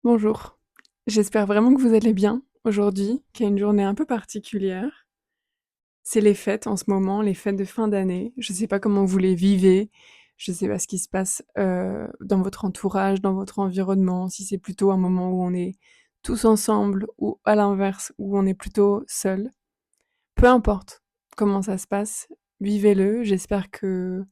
Bonjour. J'espère vraiment que vous allez bien aujourd'hui, qu'il y a une journée un peu particulière. C'est les fêtes en ce moment, les fêtes de fin d'année. Je ne sais pas comment vous les vivez, je ne sais pas ce qui se passe dans votre entourage, dans votre environnement, si c'est plutôt un moment où on est tous ensemble ou à l'inverse, où on est plutôt seul. Peu importe comment ça se passe, vivez-le. J'espère que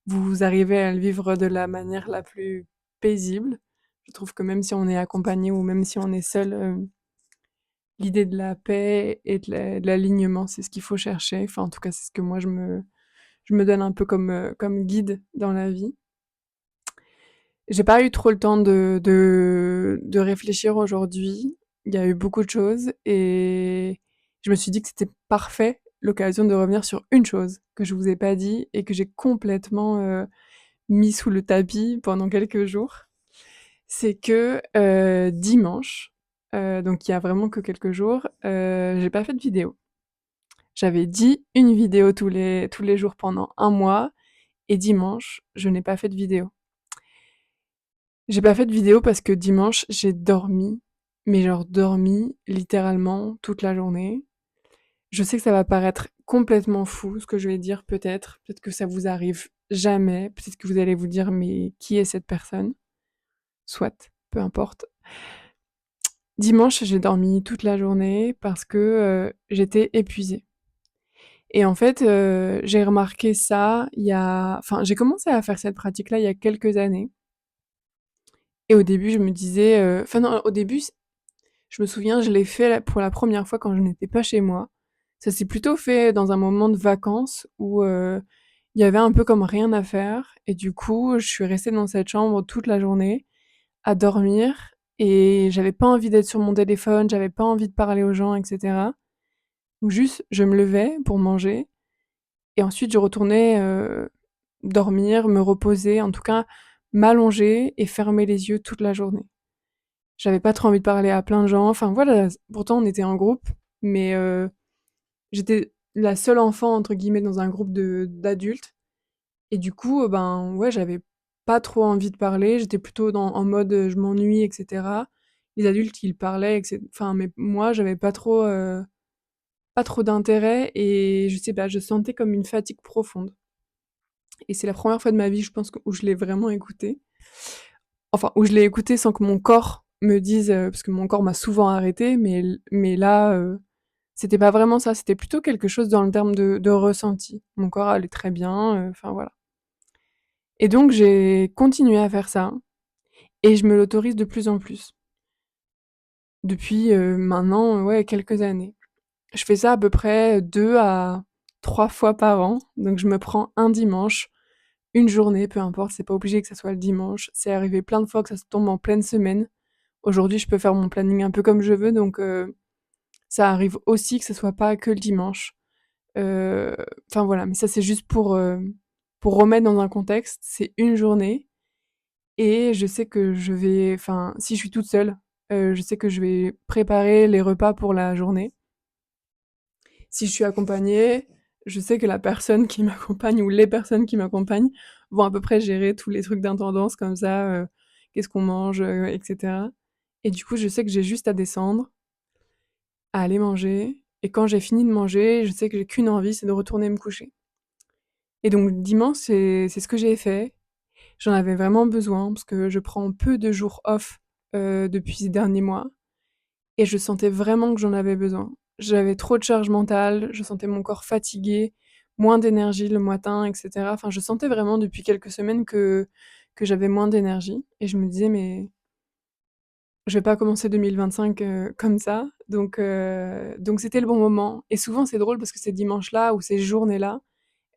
vous arrivez à le vivre de la manière la plus paisible. Je trouve que même si on est accompagné ou même si on est seul, l'idée de la paix et de l'alignement, c'est ce qu'il faut chercher. Enfin, en tout cas, c'est ce que moi je me donne un peu comme guide dans la vie. J'ai pas eu trop le temps de réfléchir aujourd'hui. Il y a eu beaucoup de choses et je me suis dit que c'était parfait l'occasion de revenir sur une chose que je vous ai pas dit et que j'ai complètement, mis sous le tapis pendant quelques jours. C'est que, dimanche, donc il y a vraiment que quelques jours, j'ai pas fait de vidéo. J'avais dit une vidéo tous les jours pendant un mois et dimanche, je n'ai pas fait de vidéo. J'ai pas fait de vidéo parce que dimanche, j'ai dormi, mais genre dormi littéralement toute la journée. Je sais que ça va paraître complètement fou ce que je vais dire peut-être, peut-être que ça vous arrive jamais, peut-être que vous allez vous dire: «Mais qui est cette personne?» Soit, peu importe. Dimanche, j'ai dormi toute la journée parce que, j'étais épuisée et en fait, j'ai remarqué ça j'ai commencé à faire cette pratique-là il y a quelques années et au début, je me disais, enfin non, au début, je me souviens, je l'ai fait pour la première fois quand je n'étais pas chez moi. Ça s'est plutôt fait dans un moment de vacances où, il y avait un peu comme rien à faire et du coup, je suis restée dans cette chambre toute la journée à dormir et j'avais pas envie d'être sur mon téléphone, j'avais pas envie de parler aux gens et cetera. Donc juste, je me levais pour manger et ensuite je retournais, dormir, me reposer, en tout cas m'allonger et fermer les yeux toute la journée. J'avais pas trop envie de parler à plein de gens, enfin voilà, pourtant on était en groupe, mais j'étais la «seule enfant» entre guillemets dans un groupe de d'adultes et du coup, ben, ouais, j'avais pas trop envie de parler, j'étais plutôt en mode, je m'ennuie et cetera. Les adultes, ils parlaient enfin mais moi j'avais pas trop d'intérêt et je sais pas, je sentais comme une fatigue profonde et c'est la première fois de ma vie, je pense, où je l'ai vraiment écouté. Enfin, où je l'ai écouté sans que mon corps me dise, parce que mon corps m'a souvent arrêtée, mais là, c'était pas vraiment ça, c'était plutôt quelque chose dans le terme de ressenti. Mon corps allait très bien, enfin voilà et donc j'ai continué à faire ça et je me l'autorise de plus en plus. Depuis, maintenant, ouais, quelques années. Je fais ça à peu près 2 à 3 fois par an, donc je me prends un dimanche, une journée, peu importe, c'est pas obligé que ça soit le dimanche. C'est arrivé plein de fois que ça se tombe en pleine semaine. Aujourd'hui, je peux faire mon planning un peu comme je veux, donc ça arrive aussi que ce soit pas que le dimanche. Heu, enfin voilà, mais ça c'est juste pour remettre dans un contexte, c'est une journée et je sais que si je suis toute seule, je sais que je vais préparer les repas pour la journée. Si je suis accompagnée, je sais que la personne qui m'accompagne ou les personnes qui m'accompagnent vont à peu près gérer tous les trucs d'intendance comme ça, qu'est-ce qu'on mange, et cetera et du coup, je sais que j'ai juste à descendre, à aller manger et quand j'ai fini de manger, je sais que j'ai qu'une envie, c'est de retourner me coucher et donc dimanche, c'est ce que j'ai fait. J'en avais vraiment besoin parce que je prends peu de jours off, depuis ces derniers mois et je sentais vraiment que j'en avais besoin. J'avais trop de charge mentale, je sentais mon corps fatigué, moins d'énergie le matin et cetera. Enfin, je sentais vraiment depuis quelques semaines que j'avais moins d'énergie et je me disais: «Mais je vais pas commencer 2025, comme ça». Donc c'était le bon moment et souvent c'est drôle parce que ces dimanches-là ou ces journées-là,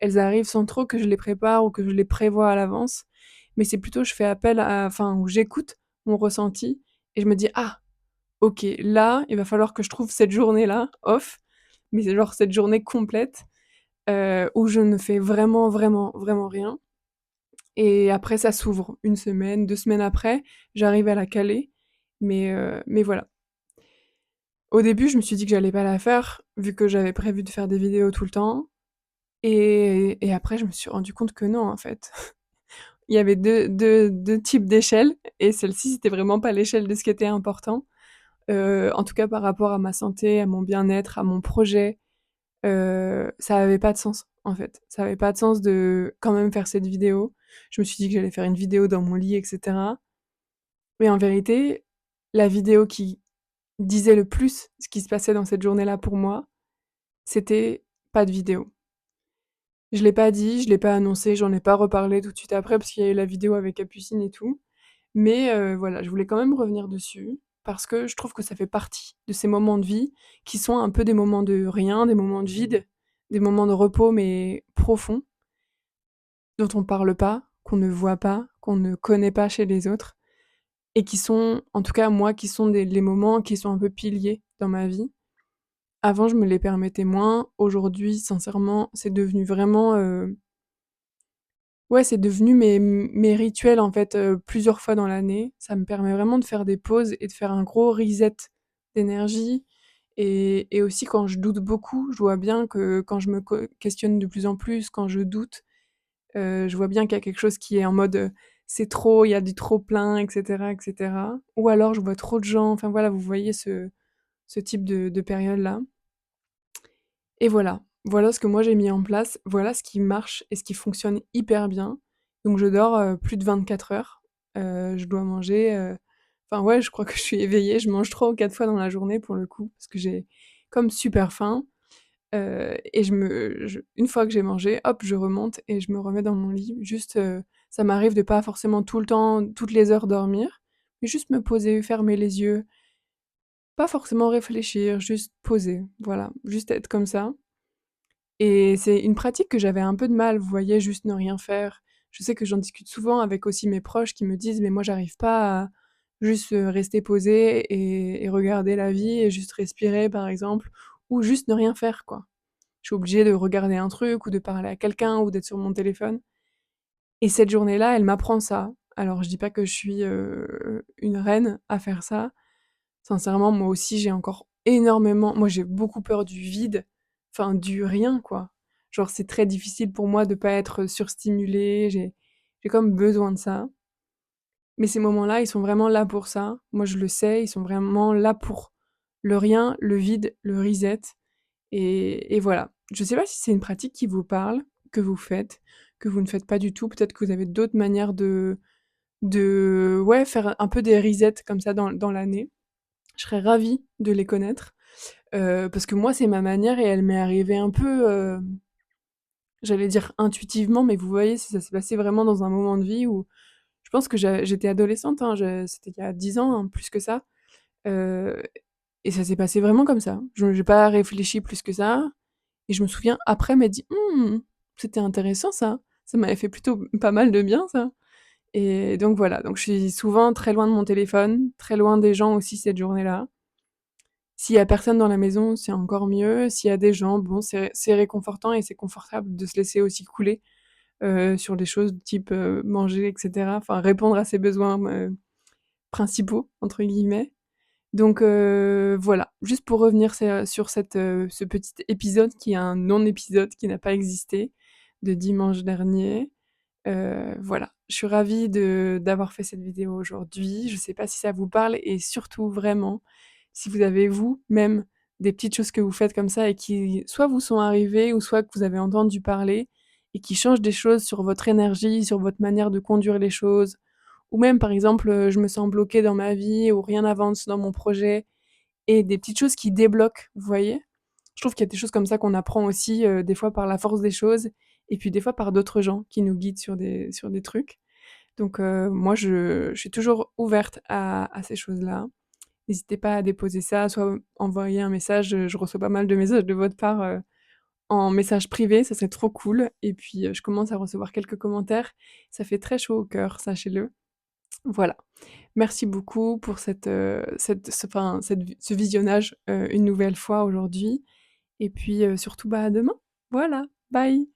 elles arrivent sans trop que je les prépare ou que je les prévoie à l'avance, mais c'est plutôt je fais appel à enfin, où j'écoute mon ressenti et je me dis: «Ah! OK, là, il va falloir que je trouve cette journée-là off, mais c'est genre cette journée complète, où je ne fais vraiment, vraiment, vraiment rien et après ça s'ouvre. Une semaine, 2 semaines après, j'arrive à la caler, mais voilà. Au début, je me suis dit que j'allais pas la faire, vu que j'avais prévu de faire des vidéos tout le temps et après je me suis rendu compte que non, en fait. Il y avait deux types d'échelles et celle-ci, c'était vraiment pas l'échelle de ce qui était important. En tout cas par rapport à ma santé, à mon bien-être, à mon projet, ça avait pas de sens, en fait. Ça avait pas de sens de quand même faire cette vidéo. Je me suis dit que j'allais faire une vidéo dans mon lit et cetera. Mais en vérité, la vidéo qui disait le plus ce qui se passait dans cette journée-là pour moi, c'était pas de vidéo. Je l'ai pas dit, je l'ai pas annoncé, j'en ai pas reparlé tout de suite après parce qu'il y a eu la vidéo avec Capucine et tout. Mais voilà, je voulais quand même revenir dessus parce que je trouve que ça fait partie de ces moments de vie qui sont un peu des moments de rien, des moments de vide, des moments de repos mais profonds, dont on parle pas, qu'on ne voit pas, qu'on ne connaît pas chez les autres et qui sont, en tout cas moi, qui sont les moments qui sont un peu piliers dans ma vie. Avant, je me les permettais moins. Aujourd'hui, sincèrement, c'est devenu vraiment, ouais, c'est devenu mes rituels, en fait, plusieurs fois dans l'année. Ça me permet vraiment de faire des pauses et de faire un gros reset d'énergie et aussi quand je doute beaucoup, je vois bien que quand je me questionne de plus en plus, quand je doute, je vois bien qu'il y a quelque chose qui est en mode, c'est trop, il y a du trop plein et cetera et cetera. Ou alors je vois trop de gens, enfin voilà, vous voyez ce type de période-là. Et voilà, voilà ce que moi j'ai mis en place, voilà ce qui marche et ce qui fonctionne hyper bien. Donc je dors, plus de 24 heures, je dois manger, enfin ouais, je crois que je suis éveillée, je mange 3 ou 4 fois dans la journée pour le coup, parce que j'ai comme super faim, et une fois que j'ai mangé, hop, je remonte et je me remets dans mon lit. Juste, ça m'arrive de pas forcément tout le temps, toutes les heures dormir, mais juste me poser, fermer les yeux, pas forcément réfléchir, juste poser, voilà, juste être comme ça. Et c'est une pratique que j'avais un peu de mal, vous voyez, juste ne rien faire. Je sais que j'en discute souvent avec aussi mes proches qui me disent: «Mais moi j'arrive pas à juste, rester posée et regarder la vie et juste respirer», par exemple, ou juste ne rien faire, quoi. Je suis obligée de regarder un truc ou de parler à quelqu'un ou d'être sur mon téléphone et cette journée-là, elle m'apprend ça. Alors je dis pas que je suis, une reine à faire ça. Sincèrement, moi aussi, j'ai encore énormément moi, j'ai beaucoup peur du vide, enfin du rien, quoi. Genre, c'est très difficile pour moi de pas être surstimulée, j'ai comme besoin de ça. Mais ces moments-là, ils sont vraiment là pour ça. Moi, je le sais, ils sont vraiment là pour le rien, le vide, le reset et voilà. Je sais pas si c'est une pratique qui vous parle, que vous faites, que vous ne faites pas du tout. Peut-être que vous avez d'autres manières de ouais, faire un peu des resets comme ça dans l'année. Je serais ravie de les connaître, parce que moi, c'est ma manière et elle m'est arrivée un peu, j'allais dire intuitivement, mais vous voyez, ça s'est passé vraiment dans un moment de vie où je pense que j'étais adolescente, hein, c'était il y a 10 ans, hein, plus que ça, heu et ça s'est passé vraiment comme ça. Je j'ai pas réfléchi plus que ça et je me souviens après m'être dit: «Mmh, c'était intéressant ça. Ça m'avait fait plutôt pas mal de bien ça» et donc voilà, donc je suis souvent très loin de mon téléphone, très loin des gens aussi cette journée-là. S'il y a personne dans la maison, c'est encore mieux. S'il y a des gens, bon, c'est réconfortant et c'est confortable de se laisser aussi couler, sur des choses type, manger et cetera, enfin répondre à ses besoins, «principaux» entre guillemets. Donc voilà, juste pour revenir sur ce petit épisode qui est un non-épisode qui n'a pas existé, de dimanche dernier. Voilà, je suis ravie de d'avoir fait cette vidéo aujourd'hui. Je sais pas si ça vous parle et surtout vraiment, si vous avez vous-même des petites choses que vous faites comme ça et qui soit vous sont arrivées ou soit que vous avez entendu parler et qui changent des choses sur votre énergie, sur votre manière de conduire les choses ou même par exemple, je me sens bloquée dans ma vie ou rien n'avance dans mon projet et des petites choses qui débloquent, vous voyez? Je trouve qu'il y a des choses comme ça qu'on apprend aussi, des fois par la force des choses et puis des fois par d'autres gens qui nous guident sur des trucs. Donc moi je suis toujours ouverte à ces choses-là. N'hésitez pas à déposer ça, soit envoyer un message, je reçois pas mal de messages de votre part, en message privé, ça serait trop cool et puis, je commence à recevoir quelques commentaires. Ça fait très chaud au cœur, sachez-le. Voilà. Merci beaucoup pour ce visionnage, une nouvelle fois aujourd'hui et puis, surtout, bah, à demain. Voilà, bye.